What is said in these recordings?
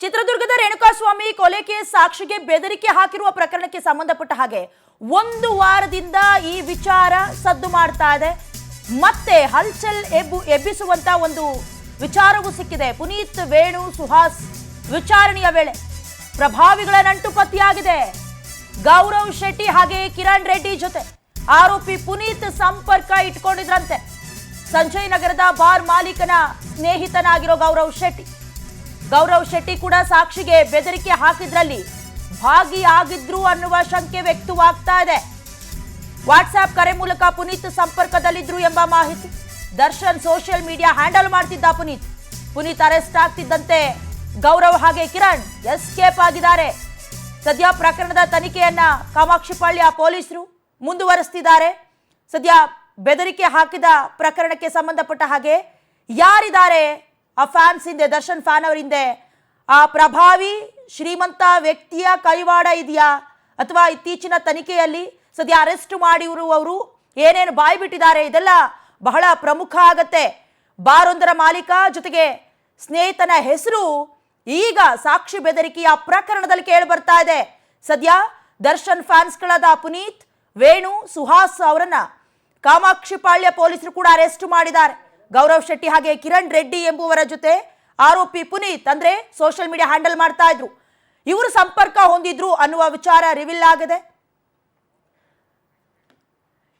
ಚಿತ್ರದುರ್ಗದ ರೇಣುಕಾಸ್ವಾಮಿ ಕೊಲೆ ಕೇಸ್ ಸಾಕ್ಷಿಗೆ ಬೆದರಿಕೆ ಹಾಕಿರುವ ಪ್ರಕರಣಕ್ಕೆ ಸಂಬಂಧಪಟ್ಟ ಹಾಗೆ ಒಂದು ವಾರದಿಂದ ಈ ವಿಚಾರ ಸದ್ದು ಮಾಡ್ತಾ ಇದೆ. ಮತ್ತೆ ಹಲ್ಚಲ್ ಎಬ್ಬಿಸುವಂತ ಒಂದು ವಿಚಾರವೂ ಸಿಕ್ಕಿದೆ. ಪುನೀತ್, ವೇಣು, ಸುಹಾಸ್ ವಿಚಾರಣೆಯ ವೇಳೆ ಪ್ರಭಾವಿಗಳ ನಂಟು ಪತ್ತೆಯಾಗಿದೆ. ಗೌರವ್ ಶೆಟ್ಟಿ ಹಾಗೆ ಕಿರಣ್ ರೆಡ್ಡಿ ಜೊತೆ ಆರೋಪಿ ಪುನೀತ್ ಸಂಪರ್ಕ ಇಟ್ಕೊಂಡಿದ್ರಂತೆ. ಸಂಜಯ್ ನಗರದ ಬಾರ್ ಮಾಲೀಕನ ಸ್ನೇಹಿತನಾಗಿರೋ ಗೌರವ್ ಶೆಟ್ಟಿ ಕೂಡ ಸಾಕ್ಷಿಗೆ ಬೆದರಿಕೆ ಹಾಕಿದ್ರಲ್ಲಿ ಭಾಗಿಯಾಗಿದ್ರು ಅನ್ನುವ ಶಂಕೆ ವ್ಯಕ್ತವಾಗ್ತಾ ಇದೆ. ವಾಟ್ಸ್ಆಪ್ ಕರೆ ಮೂಲಕ ಪುನೀತ್ ಸಂಪರ್ಕದಲ್ಲಿದ್ರು ಎಂಬ ಮಾಹಿತಿ. ದರ್ಶನ್ ಸೋಷಿಯಲ್ ಮೀಡಿಯಾ ಹ್ಯಾಂಡಲ್ ಮಾಡ್ತಿದ್ದ ಪುನೀತ್ ಅರೆಸ್ಟ್ ಆಗ್ತಿದ್ದಂತೆ ಗೌರವ್ ಹಾಗೆ ಕಿರಣ್ ಎಸ್ಕೇಪ್ ಆಗಿದ್ದಾರೆ. ಸದ್ಯ ಪ್ರಕರಣದ ತನಿಖೆಯನ್ನ ಕಾಮಾಕ್ಷಿಪಾಳ್ಯ ಪೊಲೀಸರು ಮುಂದುವರಿಸ್ತಿದ್ದಾರೆ. ಸದ್ಯ ಬೆದರಿಕೆ ಹಾಕಿದ ಪ್ರಕರಣಕ್ಕೆ ಸಂಬಂಧಪಟ್ಟ ಹಾಗೆ ಯಾರಿದ್ದಾರೆ ಆ ಫ್ಯಾನ್ಸ್ ಹಿಂದೆ, ದರ್ಶನ್ ಫ್ಯಾನ್ ಅವರ ಹಿಂದೆ, ಆ ಪ್ರಭಾವಿ ಶ್ರೀಮಂತ ವ್ಯಕ್ತಿಯ ಕೈವಾಡ ಇದೆಯಾ ಅಥವಾ ಇತ್ತೀಚಿನ ತನಿಖೆಯಲ್ಲಿ ಸದ್ಯ ಅರೆಸ್ಟ್ ಮಾಡಿರುವವರು ಏನೇನು ಬಾಯಿ ಬಿಟ್ಟಿದ್ದಾರೆ, ಇದೆಲ್ಲ ಬಹಳ ಪ್ರಮುಖ ಆಗತ್ತೆ. ಬಾರೊಂದರ ಮಾಲೀಕ ಜೊತೆಗೆ ಸ್ನೇಹಿತನ ಹೆಸರು ಈಗ ಸಾಕ್ಷಿ ಬೆದರಿಕೆಯ ಪ್ರಕರಣದಲ್ಲಿ ಕೇಳಿ ಬರ್ತಾ ಇದೆ. ಸದ್ಯ ದರ್ಶನ್ ಫ್ಯಾನ್ಸ್ಗಳಾದ ಪುನೀತ್, ವೇಣು, ಸುಹಾಸ್ ಅವರನ್ನ ಕಾಮಾಕ್ಷಿಪಾಳ್ಯ ಪೊಲೀಸರು ಕೂಡ ಅರೆಸ್ಟ್ ಮಾಡಿದ್ದಾರೆ. ಗೌರವ್ ಶೆಟ್ಟಿ ಹಾಗೆ ಕಿರಣ್ ರೆಡ್ಡಿ ಎಂಬುವರ ಜೊತೆ ಆರೋಪಿ ಪುನೀತ್ ಅಂದ್ರೆ ಸೋಷಿಯಲ್ ಮೀಡಿಯಾ ಹ್ಯಾಂಡಲ್ ಮಾಡ್ತಾ ಇದ್ರು, ಇವರು ಸಂಪರ್ಕ ಹೊಂದಿದ್ರು ಅನ್ನುವ ವಿಚಾರ ರಿವೀಲ್ ಆಗಿದೆ.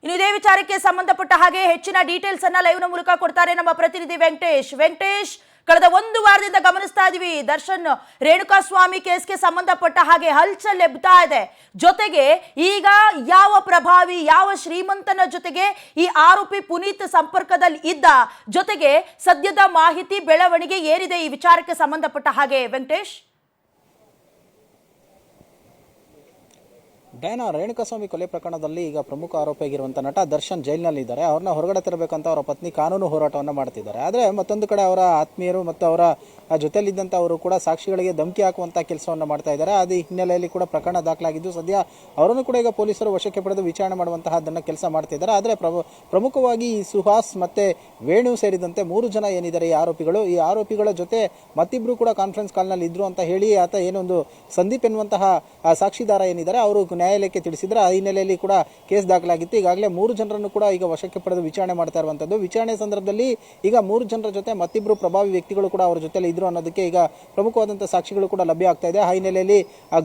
ಇನ್ನು ಇದೇ ವಿಚಾರಕ್ಕೆ ಸಂಬಂಧಪಟ್ಟ ಹಾಗೆ ಹೆಚ್ಚಿನ ಡೀಟೇಲ್ಸ್ ಅನ್ನ ಲೈವ್ ನ ಮೂಲಕ ಕೊಡ್ತಾರೆ ನಮ್ಮ ಪ್ರತಿನಿಧಿ ವೆಂಕಟೇಶ್. ಕಳೆದ ಒಂದು ವಾರದಿಂದ ಗಮನಿಸ್ತಾ ಇದೀವಿ ದರ್ಶನ್ ರೇಣುಕಾಸ್ವಾಮಿ ಕೇಸ್ಗೆ ಸಂಬಂಧಪಟ್ಟ ಹಾಗೆ ಹಲ್ಚಲ್ ಎಬ್ತಾ ಇದೆ. ಜೊತೆಗೆ ಈಗ ಯಾವ ಪ್ರಭಾವಿ, ಯಾವ ಶ್ರೀಮಂತನ ಜೊತೆಗೆ ಈ ಆರೋಪಿ ಪುನೀತ್ ಸಂಪರ್ಕದಲ್ಲಿ ಇದ್ದ, ಜೊತೆಗೆ ಸದ್ಯದ ಮಾಹಿತಿ ಬೆಳವಣಿಗೆ ಏನಿದೆ ಈ ವಿಚಾರಕ್ಕೆ ಸಂಬಂಧಪಟ್ಟ ಹಾಗೆ ವೆಂಕಟೇಶ್? ಡಯಾನಾ, ರೇಣುಕಾಸ್ವಾಮಿ ಕೊಲೆ ಪ್ರಕರಣದಲ್ಲಿ ಈಗ ಪ್ರಮುಖ ಆರೋಪಿಯಾಗಿರುವಂಥ ನಟ ದರ್ಶನ್ ಜೈಲಿನಲ್ಲಿ ಇದ್ದಾರೆ. ಅವ್ರನ್ನ ಹೊರಗಡೆ ತರಬೇಕಂತ ಅವರ ಪತ್ನಿ ಕಾನೂನು ಹೋರಾಟವನ್ನು ಮಾಡ್ತಿದ್ದಾರೆ. ಆದರೆ ಮತ್ತೊಂದು ಕಡೆ ಅವರ ಆತ್ಮೀಯರು ಮತ್ತು ಅವರ ಜೊತೆಯಲ್ಲಿದ್ದಂಥ ಅವರು ಕೂಡ ಸಾಕ್ಷಿಗಳಿಗೆ ಧಮಕಿ ಹಾಕುವಂಥ ಕೆಲಸವನ್ನು ಮಾಡ್ತಾ ಇದ್ದಾರೆ. ಅದು ಹಿನ್ನೆಲೆಯಲ್ಲಿ ಕೂಡ ಪ್ರಕರಣ ದಾಖಲಾಗಿದ್ದು ಸದ್ಯ ಅವರನ್ನು ಕೂಡ ಈಗ ಪೊಲೀಸರು ವಶಕ್ಕೆ ಪಡೆದು ವಿಚಾರಣೆ ಮಾಡುವಂತಹದ್ದನ್ನು ಕೆಲಸ ಮಾಡ್ತಿದ್ದಾರೆ. ಆದರೆ ಪ್ರಮುಖವಾಗಿ ಈ ಸುಹಾಸ್ ಮತ್ತೆ ವೇಣು ಸೇರಿದಂತೆ 3 ಜನ ಏನಿದ್ದಾರೆ ಈ ಆರೋಪಿಗಳ ಜೊತೆ ಮತ್ತಿಬ್ರು ಕೂಡ ಕಾನ್ಫರೆನ್ಸ್ ಕಾಲ್ನಲ್ಲಿ ಇದ್ರು ಅಂತ ಹೇಳಿ ಆತ ಏನೊಂದು ಸಂದೀಪ್ ಎನ್ನುವಂತಹ ಸಾಕ್ಷಿದಾರ ಏನಿದ್ದಾರೆ ಅವರು ನ್ಯಾಯಾಲಯಕ್ಕೆ ತಿಳಿಸಿದ್ರೆ ಆ ಹಿನ್ನೆಲೆಯಲ್ಲಿ ಕೂಡ ಕೇಸ್ ದಾಖಲಾಗಿತ್ತು. ಈಗಾಗಲೇ 3 ಜನರನ್ನು ಕೂಡ ಈಗ ವಶಕ್ಕೆ ಪಡೆದು ವಿಚಾರಣೆ ಮಾಡ್ತಾ ಇರುವಂತದ್ದು. ವಿಚಾರಣೆ ಸಂದರ್ಭದಲ್ಲಿ ಈಗ 3 ಜನರ ಜೊತೆ ಮತ್ತಿಬ್ರು ಪ್ರಭಾವಿ ವ್ಯಕ್ತಿಗಳು ಕೂಡ ಅವರ ಜೊತೆಲಿ ಇದ್ರು ಅನ್ನೋದಕ್ಕೆ ಈಗ ಪ್ರಮುಖವಾದಂತಹ ಸಾಕ್ಷಿಗಳು ಕೂಡ ಲಭ್ಯ ಆಗ್ತಾ ಇದೆ. ಆ ಹಿನ್ನೆಲೆಯಲ್ಲಿ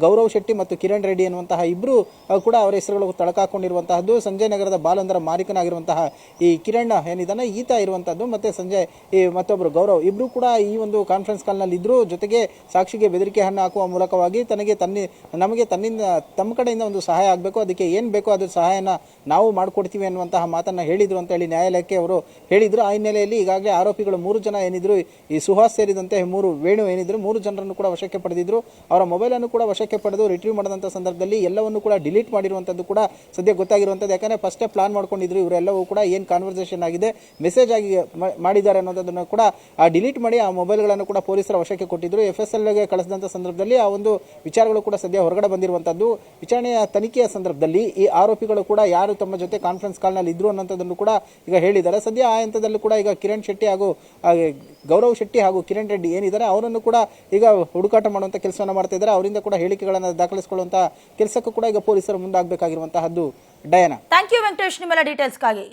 ಗೌರವ್ ಶೆಟ್ಟಿ ಮತ್ತು ಕಿರಣ್ ರೆಡ್ಡಿ ಎನ್ನುವಂತಹ ಇಬ್ರು ಕೂಡ ಅವರ ಹೆಸರುಗಳು ತಳಕಾಕೊಂಡಿರುವಂತಹದ್ದು. ಸಂಜಯ್ ನಗರದ ಬಾಲೊಂದರ ಮಾಲೀಕನಾಗಿರುವಂತಹ ಈ ಕಿರಣ್ ಏನಿದಾನೆ ಈತ ಇರುವಂತದ್ದು, ಮತ್ತೆ ಸಂಜಯ್ ಈ ಮತ್ತೊಬ್ಬರು ಗೌರವ್ ಇಬ್ರು ಕೂಡ ಈ ಒಂದು ಕಾನ್ಫರೆನ್ಸ್ ಕಾಲ್ ನಲ್ಲಿ ಇದ್ರು. ಜೊತೆಗೆ ಸಾಕ್ಷಿಗೆ ಬೆದರಿಕೆ ಹಾಕುವ ಮೂಲಕವಾಗಿ ನಮಗೆ ತಮ್ಮ ಕಡೆಯಿಂದ ಒಂದು ಸಹಾಯ ಆಗಬೇಕು, ಅದಕ್ಕೆ ಏನ್ ಬೇಕೋ ಅದ್ರ ಸಹಾಯನ ನಾವು ಮಾಡಿಕೊಡ್ತೀವಿ ಅನ್ನುವಂತಹ ಮಾತನ್ನ ಹೇಳಿದ್ರು ಅಂತ ಹೇಳಿ ನ್ಯಾಯಾಲಯಕ್ಕೆ ಅವರು ಹೇಳಿದ್ರು. ಆ ಹಿನ್ನೆಲೆಯಲ್ಲಿ ಈಗಾಗಲೇ ಆರೋಪಿಗಳು 3 ಜನ ಏನಿದ್ರು, ಈ ಸುಹಾಸ್ ಸೇರಿದಂತೆ ವೇಣು ಏನಿದ್ರು 3 ಜನರನ್ನು ಕೂಡ ವಶಕ್ಕೆ ಪಡೆದಿದ್ರು. ಅವರ ಮೊಬೈಲ್ ಅನ್ನು ಕೂಡ ವಶಕ್ಕೆ ಪಡೆದು ರಿಟ್ರೀವ್ ಮಾಡಿದಂತ ಸಂದರ್ಭದಲ್ಲಿ ಎಲ್ಲವನ್ನು ಕೂಡ ಡಿಲೀಟ್ ಮಾಡಿರುವಂತದ್ದು ಕೂಡ ಸದ್ಯ ಗೊತ್ತಾಗಿರುವಂತದ್ದು. ಯಾಕಂದ್ರೆ ಫಸ್ಟೇ ಪ್ಲಾನ್ ಮಾಡ್ಕೊಂಡಿದ್ರು ಇವರೆಲ್ಲವೂ ಕೂಡ ಏನ್ ಕಾನ್ವರ್ಸೇಷನ್ ಆಗಿದೆ, ಮೆಸೇಜ್ ಆಗಿ ಮಾಡಿದ್ದಾರೆ ಅನ್ನೋದನ್ನು ಕೂಡ ಡಿಲೀಟ್ ಮಾಡಿ ಆ ಮೊಬೈಲ್ಗಳನ್ನು ಕೂಡ ಪೊಲೀಸರ ವಶಕ್ಕೆ ಕೊಟ್ಟಿದ್ರು. FSL ಗೆ ಕಳಿಸಿದಂತ ಸಂದರ್ಭದಲ್ಲಿ ಆ ಒಂದು ವಿಚಾರಗಳು ಕೂಡ ಸದ್ಯ ಹೊರಗಡೆ ಬಂದಿರುವಂತದ್ದು. ವಿಚಾರಣೆಯ ತನಿಖೆಯ ಸಂದರ್ಭದಲ್ಲಿ ಈ ಆರೋಪಿಗಳು ಕೂಡ ಯಾರು ತಮ್ಮ ಜೊತೆ ಕಾನ್ಫರೆನ್ಸ್ ಕಾಲ್ ನಲ್ಲಿ ಇದ್ರು ಅನ್ನೋದನ್ನು ಕೂಡ ಈಗ ಹೇಳಿದ್ದಾರೆ. ಸದ್ಯ ಆ ಹಂತದಲ್ಲೂ ಕೂಡ ಈಗ ಕಿರಣ್ ಶೆಟ್ಟಿ ಹಾಗೂ ಗೌರವ್ ಶೆಟ್ಟಿ ಹಾಗೂ ಕಿರಣ್ ರೆಡ್ಡಿ ಏನಿದ್ದಾರೆ ಅವರನ್ನು ಕೂಡ ಈಗ ಹುಡುಕಾಟ ಮಾಡುವಂತ ಕೆಲಸವನ್ನು ಮಾಡ್ತಾ ಇದ್ದಾರೆ. ಅವರಿಂದ ಕೂಡ ಹೇಳಿಕೆಗಳನ್ನು ದಾಖಲಿಸಿಕೊಳ್ಳುವಂತಹ ಕೆಲಸಕ್ಕೂ ಕೂಡ ಈಗ ಪೊಲೀಸರು ಮುಂದಾಗಬೇಕಾಗಿರುವಂತಹದ್ದು. ಡಯಾನಾ, ಥ್ಯಾಂಕ್ ಯು ವೆಂಕಟೇಶ್ ನಿಮ್ಮೆಲ್ಲ ಡೀಟೇಲ್ಸ್ಗಾಗಿ.